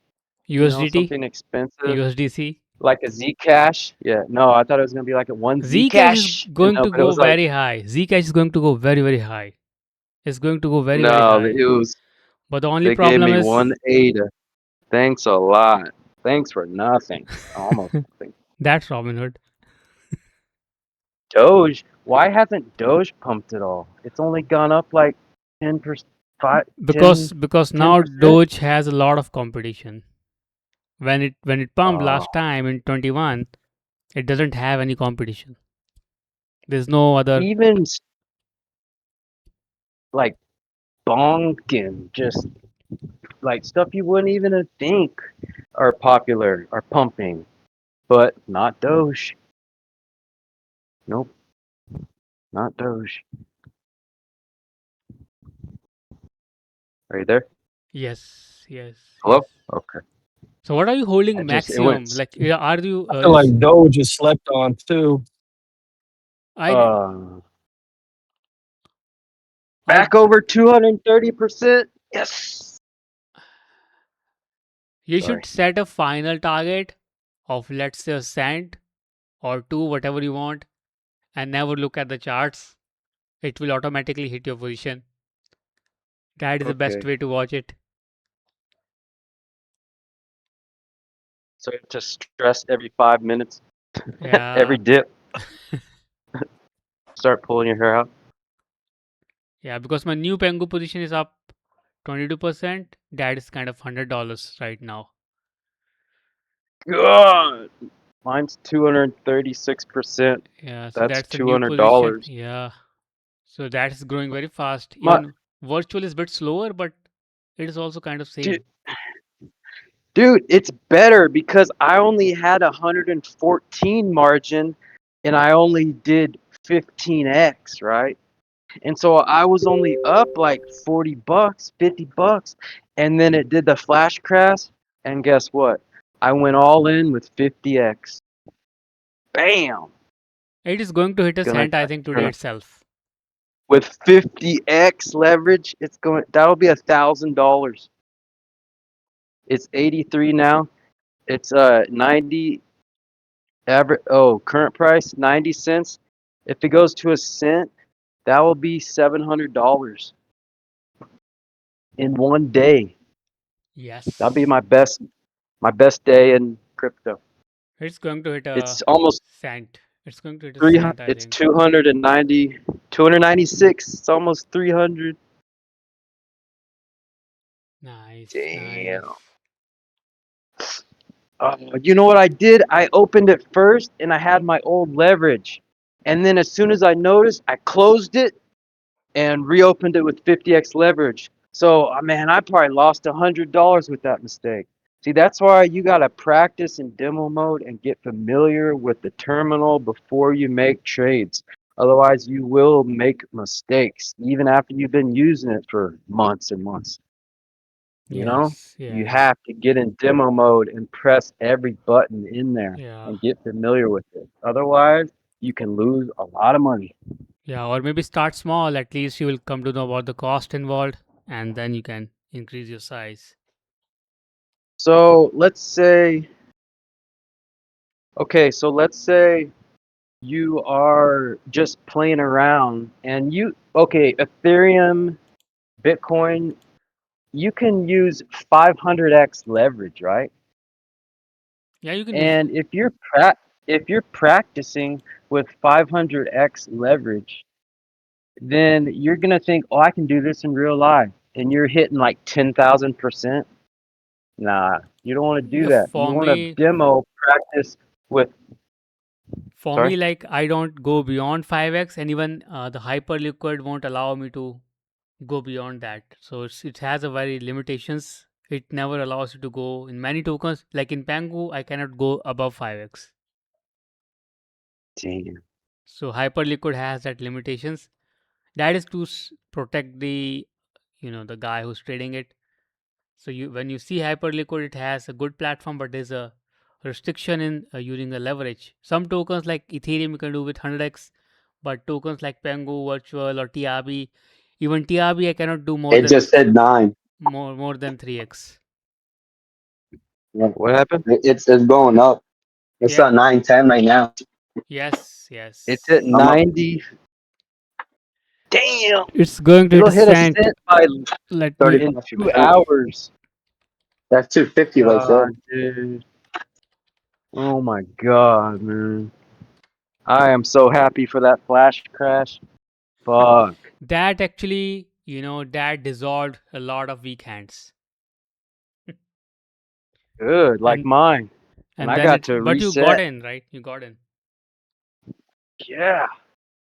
USDT? something expensive. USDC? Like a Zcash? Yeah. No, I thought it was gonna be like a one Zcash is Zcash. You going know, to but it go was like very high. Zcash is going to go very, very high. It's going to go very, very no, high. it was But the only they gave problem me is one ADA. Thanks a lot. Thanks for nothing. Almost nothing. that's Robinhood. Doge. Why hasn't Doge pumped at all? It's only gone up like 10%, 5, Because now 10%. Doge has a lot of competition. When it pumped Oh, last time in 21, it doesn't have any competition. There's no other. even like bonking, just like stuff you wouldn't even think are popular, are pumping, but not Doge. Nope, not Doge. Are you there? Yes, yes, Hello? yes. Okay. So what are you holding It went maximum? Like, are you? I feel like Doge is slept on too. I uh I back over 230%. Yes. You Sorry. should set a final target of, let's say, a cent or two, whatever you want, and never look at the charts. It will automatically hit your position. That is the best Okay. way to watch it. So you have to stress every 5 minutes, every Yeah, dip, start pulling your hair out. yeah. Because my new Pengu position is up 22%. That is kind of $100 right now. God, mine's 236%. Yeah, so That's that's the new position. $200. Yeah, so that is growing very fast. My Even virtual is a bit slower, but it is also kind of dude, same. dude, it's better because I only had 114 margin and I only did 15x, right? And so I was only up like 40 bucks, 50 bucks. And then it did the flash crash. And guess what? I went all in with 50x. Bam! It is going to hit a Gonna, cent, I think, today gonna itself. with 50x leverage, it's going, that'll be $1,000. It's 83 now. It's 90 average. Oh, current price 90 cents. If it goes to a cent, that will be $700 in one day. That'll be Yes, my best day in crypto. it's going to hit a It's almost cent. It's going to hit a 300. cent, I It's think. 290, 296. It's almost 300. Nice, Damn. nice. You know what I did? I opened it first and I had my old leverage. And then as soon as I noticed, I closed it and reopened it with 50x leverage. So, man, I probably lost $100 with that mistake. See, that's why you got to practice in demo mode and get familiar with the terminal before you make trades. Otherwise, you will make mistakes even after you've been using it for months and months. You know, Yes, you yes, have to get in demo mode and press every button in there yeah, and get familiar with it. Otherwise, you can lose a lot of money. yeah. Or maybe start small. At least you will come to know about the cost involved, and then you can increase your size. So let's say, okay, so let's say you are just playing around and okay, Ethereum, Bitcoin, you can use 500x leverage, right? Yeah, you can use. And if you're practicing with 500x leverage, then you're gonna think, oh, I can do this in real life, and you're hitting like 10,000%. Nah, you don't want to do Yeah, that. You want to demo practice with. for Sorry. me, like I don't go beyond 5x, and even the hyperliquid won't allow me to go beyond that. So it has a very limitations. It never allows you to go in many tokens. Like in Pangu, I cannot go above 5x. Damn. So hyperliquid has that limitations. That is to protect the the guy who's trading it. So when you see hyperliquid, it has a good platform, but there's a restriction in using the leverage. Some tokens like Ethereum you can do with 100x, but tokens like Pengu, Virtual, or TRB, even TRB I cannot do more It than just said 9. more than 3x. Yeah. What happened? It's going up. It's Yeah. 910 right now. Yes. It's at Yes. I'm up 90. Damn. It's going to hit It'll a hit a cent. cent by Let me. 35 in two percent. hours. That's 250 right there. God, dude. Oh my God, man. I am so happy for that flash crash. Fuck. That actually, that dissolved a lot of weak hands. Good, like and mine. And and I then got it. to But you got reset. in, right? You got in. Yeah.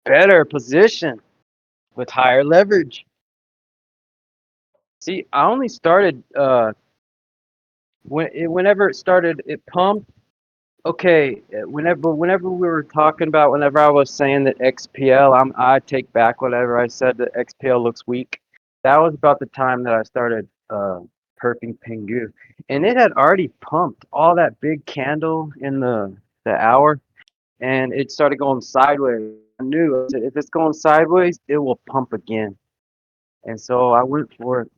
Better position with higher leverage. See, I only started whenever it started, it pumped. Okay, whenever we were talking about, whenever I was saying that XPL, I take back whatever I said that XPL looks weak. That was about the time that I started perping Pingu, and it had already pumped all that big candle in the hour, and it started going sideways. I knew, I said, if it's going sideways, it will pump again, and so I went for it.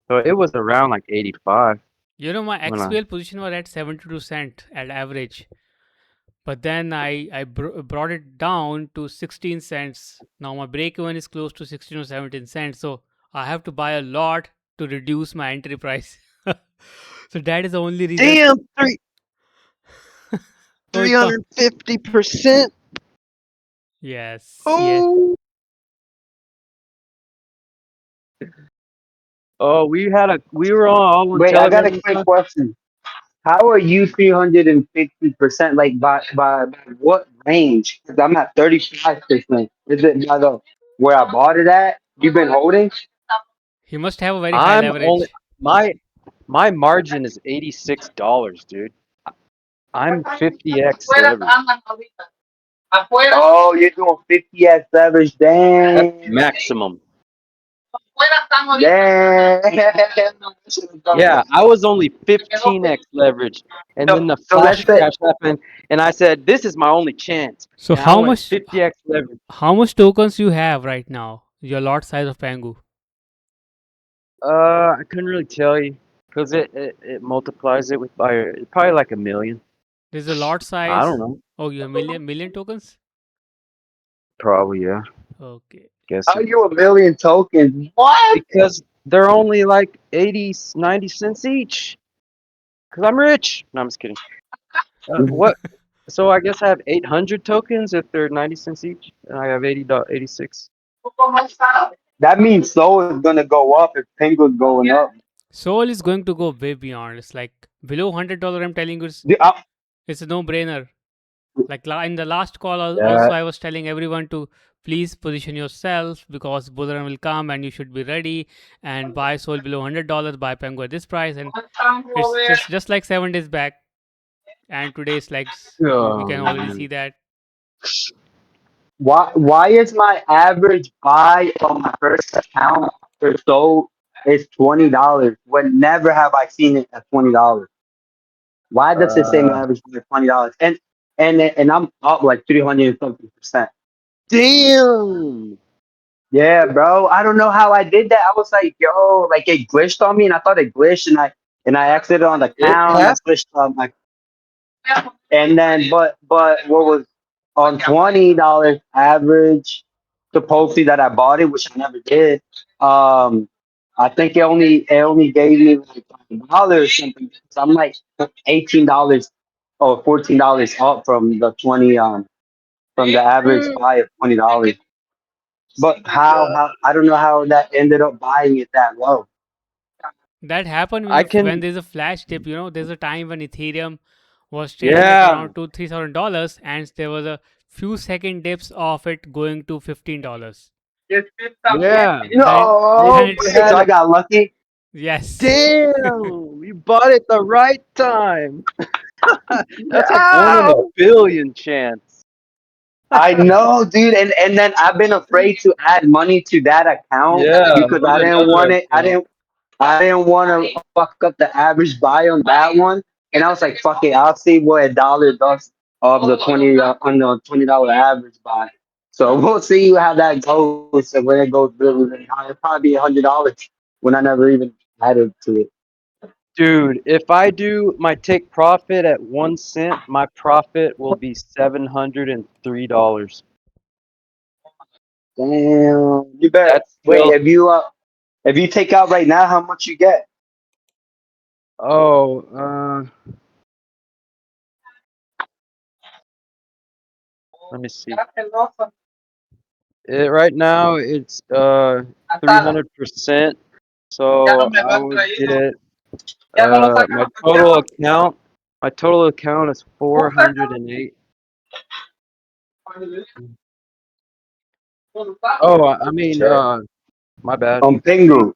So it was around like 85 My when I. XPL position was at 72 cent at average. But then I brought it down to 16 cents. Now my break even is close to 16 or 17 cents. So I have to buy a lot to reduce my entry price. So that is the only reason. Damn, Oh, 350%. yes, yes. Oh, oh, we were all on Wait, I got a Telegram and quick stuff. question. How are you 350%? Like by what range? Because I'm at 35%. Is it by the where I bought it at? You've been holding? He must have a very high I'm only leverage. my my margin is $86, dude. I'm 50x leverage. Oh, you're doing 50x leverage. That's Damn. maximum. Damn. Yeah, I was only 15x leverage, and then the So let's flash say crash happened, and I said, "This is my only chance," So and I went 50x leverage. how much tokens you have right now? Your lot size of Pangu. I couldn't really tell you because it multiplies it with by probably like a million. There's a lot I don't size. know. Oh, you have million tokens? Probably, yeah. Okay. Guess how it. you a million tokens? What? Because they're only like 80, 90 cents each. Because I'm rich. No, I'm just kidding. What? So I guess I have 800 tokens if they're 90 cents each. And I have 86. That means Soul is gonna go up if Penguin's going up. Soul is going to go way beyond. It's like below $100. I'm telling you, The- I- it's a no-brainer. Like in the last call, Yeah. also I was telling everyone to please position yourself because bull run will come and you should be ready and buy Soul below $100, buy Pengu at this price, and it's just like 7 days back, and today it's like we Oh, can already see man. that. why is my average buy on my first account for Soul is $20? When never have I seen it at $20. Why does it say my Uh, average buy $20? And I'm up like 300 and something percent. damn. Yeah, bro. I don't know how I did that. I was like, yo, like it glitched on me, and I thought it glitched, and I exited on the It count. I happened. switched my and then but what was on $20 average supposedly that I bought it, which I never did. I think it only gave me like $5 or something. So I'm like $18 or $14 up from the 20 from the average buy of $20. But God. how I don't know how that ended up buying it that low. That happened when I when can, there's a flash dip. There's a time when Ethereum was trading at yeah. around $2,000-$3,000, and there was a few second dips of it going to $15. Yeah. Then It, No, then it it's so had I a, got lucky. yes. damn. You bought it the right time. That's a 1 in 1 billion chance. I know, dude, and then I've been afraid to add money to that account Yeah, because on I didn't another want it. account. I didn't want to fuck up the average buy on that one. And I was like, fuck it, I'll see what a dollar does of the 20 on the $20 average buy. So we'll see how that goes. And when it goes really, really high, it'll probably be $100 when I never even added to it. Dude, if I do my take profit at 1 cent, my profit will be $703. Damn. You better That's wait. still If you take out right now, how much you get? oh let me see. Right now it's 300%. So I would get my total account is 408. Oh, I mean Sure. my bad. On Pengu.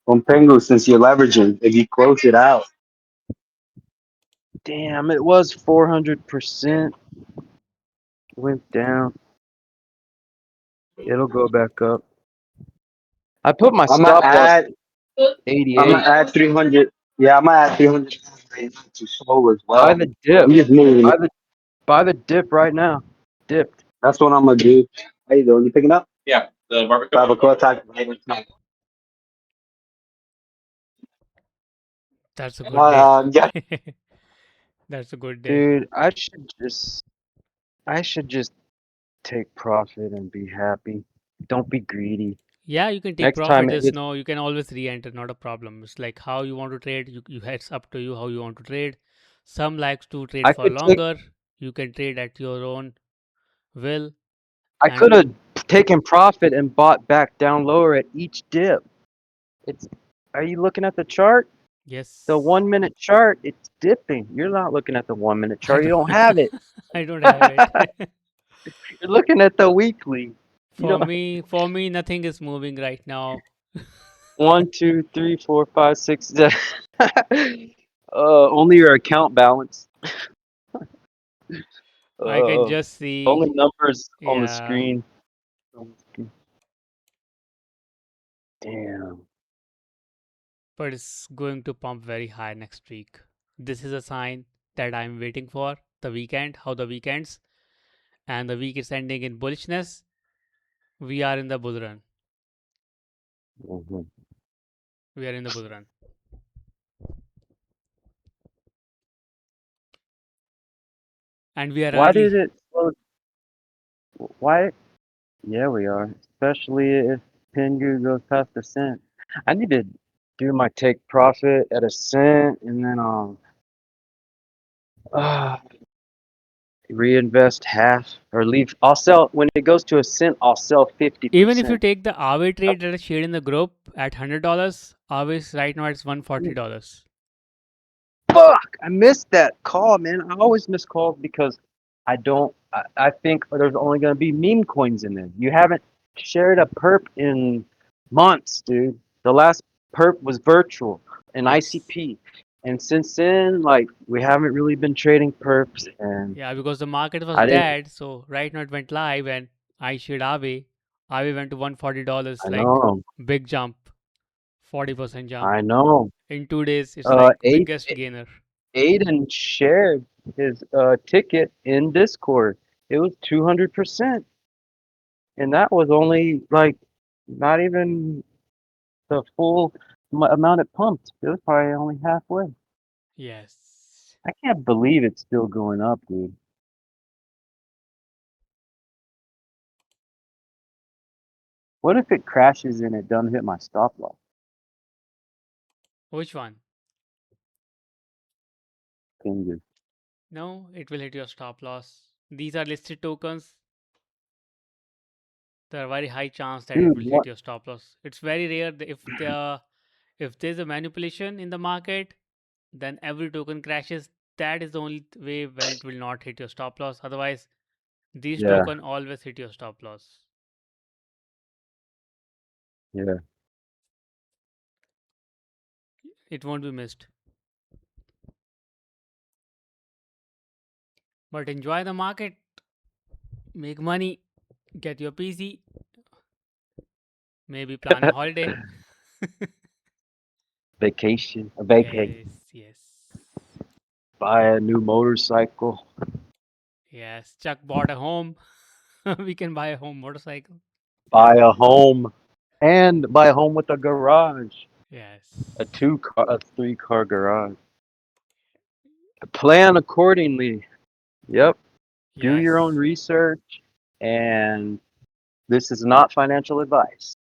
On Pengu, since you're leveraging, if you close it out. Damn, it was 400%. Went down. It'll go back up. I put my I'm gonna stop loss add. at I'm gonna 88. add 300. Yeah, I'm gonna add 300 to slow as Buy well. the dip. I'm just moving Buy it. the buy the dip right now. Dipped. That's what I'm gonna do. How you doing? You picking up? Yeah, the barbacoa attack. That's a good day. Yeah. That's a good day. Dude, I should just take profit and be happy. Don't be greedy. Yeah, you can take Next profit. time Just it know you can always re-enter, not a problem. It's like how you want to trade. It's up to you how you want to trade. Some likes to trade I for could take longer. You can trade at your own will. I And could have taken profit and bought back down lower at each dip. It's Are you looking at the chart? The yes, 1 minute chart, it's dipping. You're not looking at the 1 minute I chart. You don't. don't have it. I don't have it. You're looking at the weekly. You For don't me, for me, nothing is moving right now. one, two, three, four, five, six. Only your account balance. I can Uh, just see. only numbers on the Yeah, screen. Damn. but it's going to pump very high next week. This is a sign that I'm waiting for the weekend. How the weekends and the week is ending in bullishness. We are in the bull run. Mhm. We are in the bull run. And we are Why did early. it? Why? Yeah, we are. Especially if Pingu goes past a cent. I need to do my take profit at a cent and then uh, reinvest half or leave. I'll sell when it goes to a cent. I'll sell Even if you 50%. take the Aave trade that is shared in the group at $100, Aave right now it's $140. Fuck! I missed that call, man. I always miss calls because I don't. I think there's only gonna be meme coins in there. You haven't shared a perp in months, dude. The last perp was virtual in Yes. ICP, and since then, like we haven't really been trading perps, and Yeah, because the market was I didn't. dead. So right now it went live and I shared Aave. Aave went to $140, I like know. big jump, 40% jump. I know. In 2 days, it's like Aiden, biggest gainer. Aiden shared his ticket in Discord. It was 200%. And that was only like not even the full amount it pumped. It was probably only halfway. Yes. I can't believe it's still going up, dude. What if it crashes and it doesn't hit my stop loss? Which one? Finger. No, it will hit your stop loss. These are listed tokens. There are very high chance that it Dude, will hit what? your stop loss. It's very rare that if there's a manipulation in the market, then every token crashes. That is the only way when it will not hit your stop loss. Otherwise, these Yeah, token always hit your stop loss. yeah. It won't be missed. But enjoy the market, make money, get your PC, maybe plan a holiday. Vacation, a vacay. Yes, yes, Buy a new motorcycle. yes. Chuck bought a home. We can buy a home motorcycle. Buy a home. And buy a home with a garage. Yes. a 3-car garage. Plan accordingly. Yep. Do your own Yes. research, and this is not financial advice.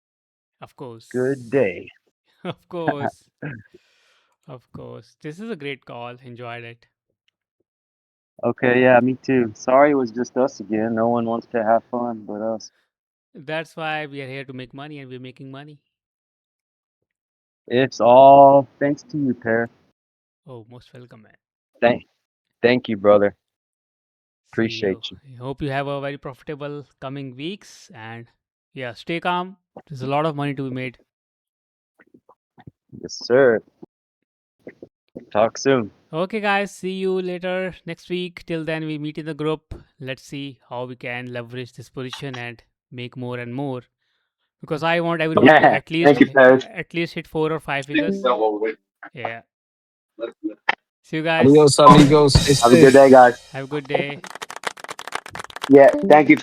Of course. Good day. Of course. Of course. This is a great call. Enjoyed it. Okay, yeah, me too. Sorry it was just us again. No one wants to have fun but us. That's why we are here to make money and we're making money. It's all thanks to you, Pear. Oh, most welcome, man. Thank, thank you, brother. See you. Appreciate you. I hope you have a very profitable coming weeks and yeah, stay calm. There's a lot of money to be made. Yes, sir. Talk soon. Okay, guys, see you later next week. Till then, we meet in the group. Let's see how we can leverage this position and make more and more. Because I want everyone to Yeah. Thank you, Paris. at least hit 4 or 5 figures. Yeah. See you guys. Adios, amigos. Stay Have a good safe. day, guys. Have a good day. Yeah. Thank you.